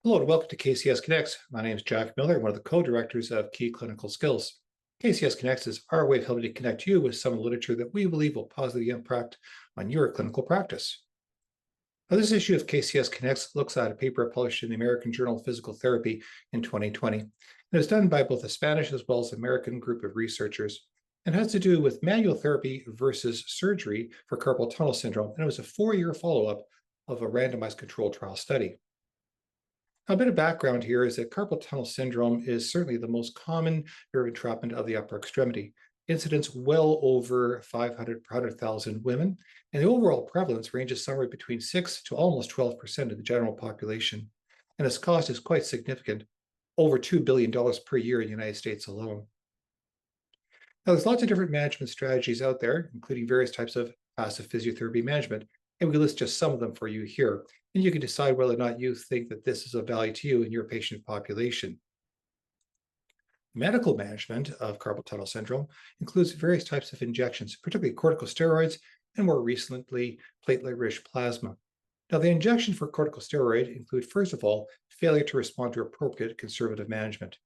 Hello and welcome to KCS Connects. My name is Jack Miller, one of the co-directors of Key Clinical Skills. KCS Connects is our way of helping to connect you with some literature that we believe will positively impact on your clinical practice. Now, this issue of KCS Connects looks at a paper published in the American Journal of Physical Therapy in 2020. And it's done by both a Spanish as well as American group of researchers and has to do with manual therapy versus surgery for carpal tunnel syndrome. And it was a 4-year follow-up of a randomized controlled trial study. A bit of background here is that carpal tunnel syndrome is certainly the most common nerve entrapment of the upper extremity. Incidence well over 500 per 100,000 women, and the overall prevalence ranges somewhere between 6 to almost 12% of the general population. And its cost is quite significant, over $2 billion per year in the United States alone. Now, there's lots of different management strategies out there, including various types of passive physiotherapy management, and we list just some of them for you here. And you can decide whether or not you think that this is of value to you in your patient population. Medical management of carpal tunnel syndrome includes various types of injections, particularly corticosteroids and more recently platelet-rich plasma. Now, the injection for corticosteroid include, first of all, failure to respond to appropriate conservative management,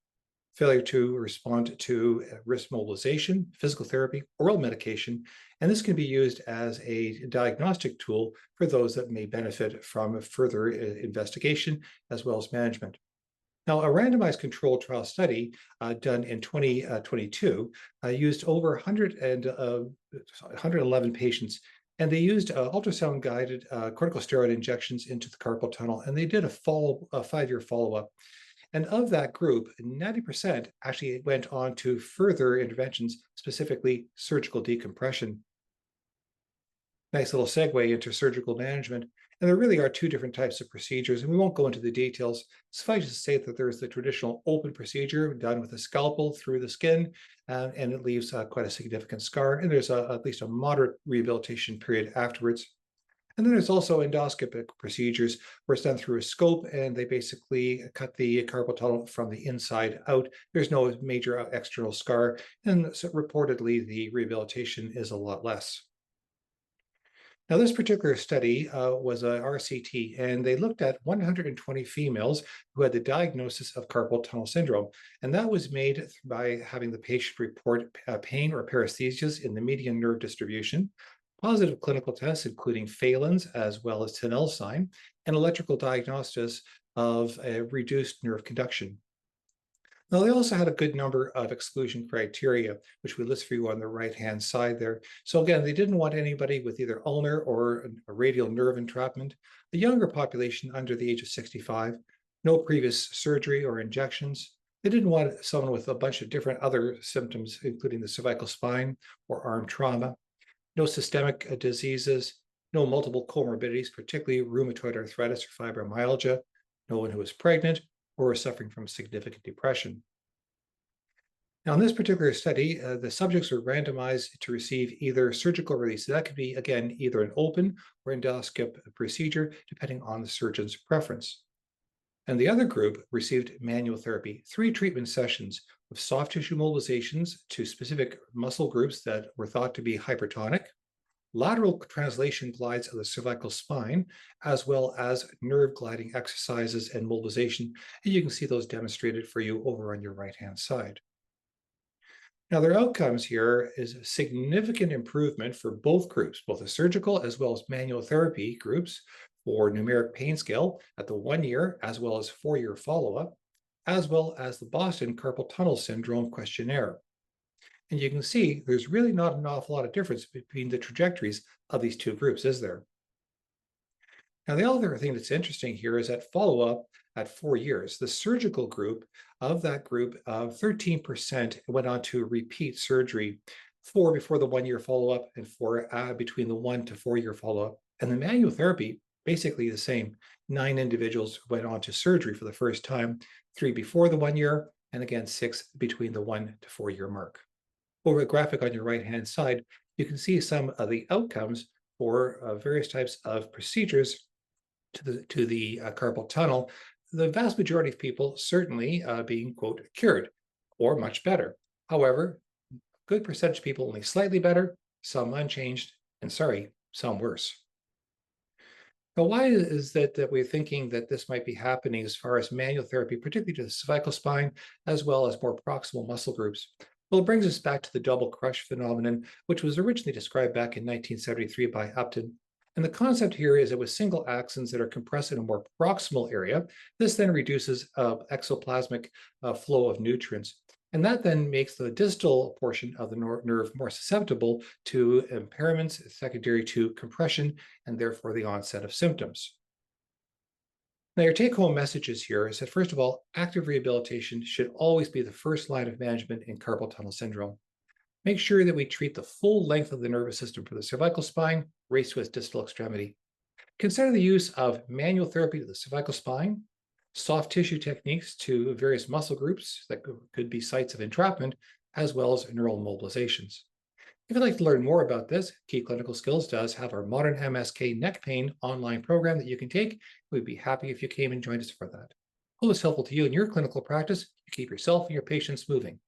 failure to respond to risk mobilization, physical therapy, oral medication, and this can be used as a diagnostic tool for those that may benefit from further investigation as well as management. Now, a randomized controlled trial study done in 2022 used over 111 patients, and they used ultrasound-guided corticosteroid injections into the carpal tunnel, and they did a 5-year follow-up. And of that group, 90% actually went on to further interventions, specifically surgical decompression. Nice little segue into surgical management. And there really are two different types of procedures, and we won't go into the details. Suffice to say that there's the traditional open procedure done with a scalpel through the skin, and it leaves quite a significant scar. And there's at least a moderate rehabilitation period afterwards. And then there's also endoscopic procedures where it's done through a scope and they basically cut the carpal tunnel from the inside out. There's no major external scar, and so reportedly the rehabilitation is a lot less. Now, this particular study was a RCT, and they looked at 120 females who had the diagnosis of carpal tunnel syndrome. And that was made by having the patient report pain or paresthesias in the median nerve distribution, positive clinical tests, including Phelan's as well as Tinel sign, and electrical diagnosis of a reduced nerve conduction. Now, they also had a good number of exclusion criteria, which we list for you on the right-hand side there. So again, they didn't want anybody with either ulnar or a radial nerve entrapment, a younger population under the age of 65, no previous surgery or injections. They didn't want someone with a bunch of different other symptoms, including the cervical spine or arm trauma, no systemic diseases, no multiple comorbidities, particularly rheumatoid arthritis or fibromyalgia, no one who was pregnant or was suffering from significant depression. Now, in this particular study, the subjects were randomized to receive either surgical release. So that could be, again, either an open or endoscopic procedure, depending on the surgeon's preference. And the other group received manual therapy, 3 treatment sessions of soft tissue mobilizations to specific muscle groups that were thought to be hypertonic, lateral translation glides of the cervical spine, as well as nerve gliding exercises and mobilization. And you can see those demonstrated for you over on your right-hand side. Now, their outcomes here is a significant improvement for both groups, both the surgical as well as manual therapy groups, for numeric pain scale at the 1-year as well as 4-year follow-up, as well as the Boston Carpal Tunnel Syndrome questionnaire. And you can see there's really not an awful lot of difference between the trajectories of these two groups, is there? Now, the other thing that's interesting here is that follow-up at 4 years. The surgical group, of that group, 13% went on to repeat surgery, 4 before the 1-year follow-up and 4 between the 1 to 4-year follow-up. And the manual therapy, basically the same. 9 individuals went on to surgery for the first time, 3 before the 1-year, and again, 6 between the 1 to 4-year mark. Over the graphic on your right-hand side, you can see some of the outcomes for various types of procedures to the carpal tunnel. The vast majority of people certainly being, quote, cured or much better. However, a good percentage of people only slightly better, some unchanged, and some worse. But why is that we're thinking that this might be happening as far as manual therapy, particularly to the cervical spine, as well as more proximal muscle groups? Well, it brings us back to the double crush phenomenon, which was originally described back in 1973 by Upton. And the concept here is that with single axons that are compressed in a more proximal area, this then reduces exoplasmic flow of nutrients. And that then makes the distal portion of the nerve more susceptible to impairments secondary to compression and therefore the onset of symptoms. Now, your take home messages here is that, first of all, active rehabilitation should always be the first line of management in carpal tunnel syndrome. Make sure that we treat the full length of the nervous system from the cervical spine raised to its distal extremity. Consider the use of manual therapy to the cervical spine, soft tissue techniques to various muscle groups that could be sites of entrapment, as well as neural mobilizations. If you'd like to learn more about this, Key Clinical Skills does have our Modern MSK Neck Pain online program that you can take. We'd be happy if you came and joined us for that. Hope it's helpful to you in your clinical practice to keep yourself and your patients moving.